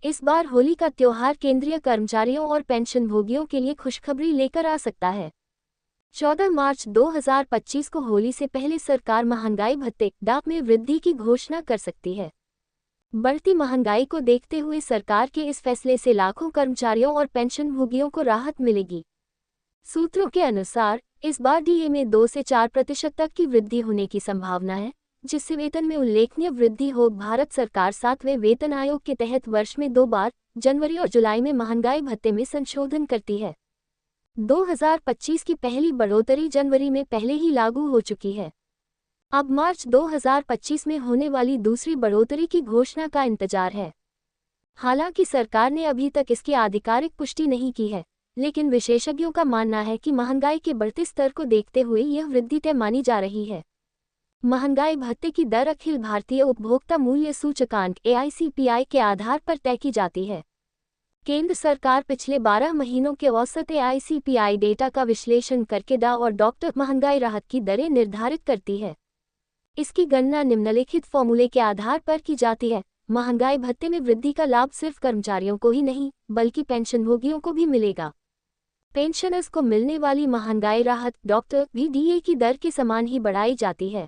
इस बार होली का त्योहार केंद्रीय कर्मचारियों और पेंशनभोगियों के लिए खुशखबरी लेकर आ सकता है। 14 मार्च 2025 को होली से पहले सरकार महंगाई भत्ते डाक में वृद्धि की घोषणा कर सकती है। बढ़ती महंगाई को देखते हुए सरकार के इस फैसले से लाखों कर्मचारियों और पेंशनभोगियों को राहत मिलेगी। सूत्रों के अनुसार इस बार डीए में 2 से 4% तक की वृद्धि होने की संभावना है, जिससे वेतन में उल्लेखनीय वृद्धि हो। भारत सरकार 7वें वेतन आयोग के तहत वर्ष में 2 बार जनवरी और जुलाई में महंगाई भत्ते में संशोधन करती है। 2025 की पहली बढ़ोतरी जनवरी में पहले ही लागू हो चुकी है। अब मार्च 2025 में होने वाली दूसरी बढ़ोतरी की घोषणा का इंतजार है। हालांकि सरकार ने अभी तक इसकी आधिकारिक पुष्टि नहीं की है, लेकिन विशेषज्ञों का मानना है कि महंगाई के बढ़ते स्तर को देखते हुए यह वृद्धि तय मानी जा रही है। महंगाई भत्ते की दर अखिल भारतीय उपभोक्ता मूल्य सूचकांक AICPI के आधार पर तय की जाती है। केंद्र सरकार पिछले 12 महीनों के औसत AICPI डेटा का विश्लेषण करके डा और डॉक्टर महंगाई राहत की दरें निर्धारित करती है। इसकी गणना निम्नलिखित फॉर्मूले के आधार पर की जाती है। महंगाई भत्ते में वृद्धि का लाभ सिर्फ कर्मचारियों को ही नहीं, बल्कि पेंशनभोगियों को भी मिलेगा। पेंशनर्स को मिलने वाली महंगाई राहत डॉक्टर भी डीए की दर के समान ही बढ़ाई जाती है।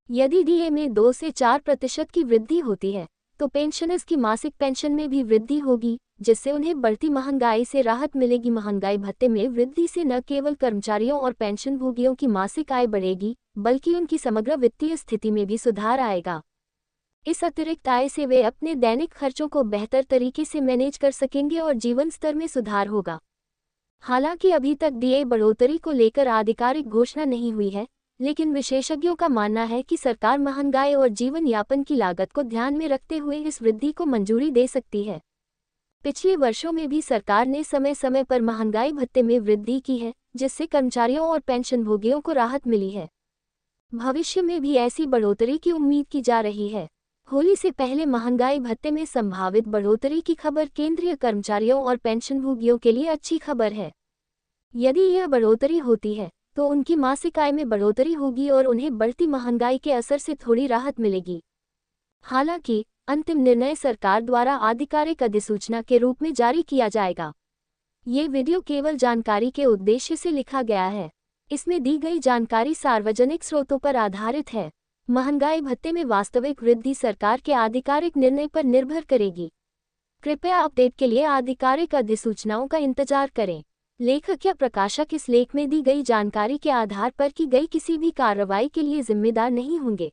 यदि डीए में 2 से 4% की वृद्धि होती है, तो पेंशनर्स की मासिक पेंशन में भी वृद्धि होगी, जिससे उन्हें बढ़ती महंगाई से राहत मिलेगी। महंगाई भत्ते में वृद्धि से न केवल कर्मचारियों और पेंशनभोगियों की मासिक आय बढ़ेगी, बल्कि उनकी समग्र वित्तीय स्थिति में भी सुधार आएगा। इस अतिरिक्त आय से वे अपने दैनिक खर्चों को बेहतर तरीके से मैनेज कर सकेंगे और जीवन स्तर में सुधार होगा। हालांकि अभी तक डीए बढ़ोतरी को लेकर आधिकारिक घोषणा नहीं हुई है, लेकिन विशेषज्ञों का मानना है कि सरकार महंगाई और जीवन यापन की लागत को ध्यान में रखते हुए इस वृद्धि को मंजूरी दे सकती है। पिछले वर्षों में भी सरकार ने समय समय पर महंगाई भत्ते में वृद्धि की है, जिससे कर्मचारियों और पेंशनभोगियों को राहत मिली है। भविष्य में भी ऐसी बढ़ोतरी की उम्मीद की जा रही है। होली से पहले महंगाई भत्ते में संभावित बढ़ोतरी की खबर केंद्रीय कर्मचारियों और पेंशनभोगियों के लिए अच्छी खबर है। यदि यह बढ़ोतरी होती है, तो उनकी मासिक आय में बढ़ोतरी होगी और उन्हें बढ़ती महंगाई के असर से थोड़ी राहत मिलेगी। हालांकि अंतिम निर्णय सरकार द्वारा आधिकारिक अधिसूचना के रूप में जारी किया जाएगा। ये वीडियो केवल जानकारी के उद्देश्य से लिखा गया है। इसमें दी गई जानकारी सार्वजनिक स्रोतों पर आधारित है। महंगाई भत्ते में वास्तविक वृद्धि सरकार के आधिकारिक निर्णय पर निर्भर करेगी। कृपया अपडेट के लिए आधिकारिक अधिसूचनाओं का इंतजार करें। लेखक या प्रकाशक इस लेख में दी गई जानकारी के आधार पर की गई किसी भी कार्रवाई के लिए जिम्मेदार नहीं होंगे।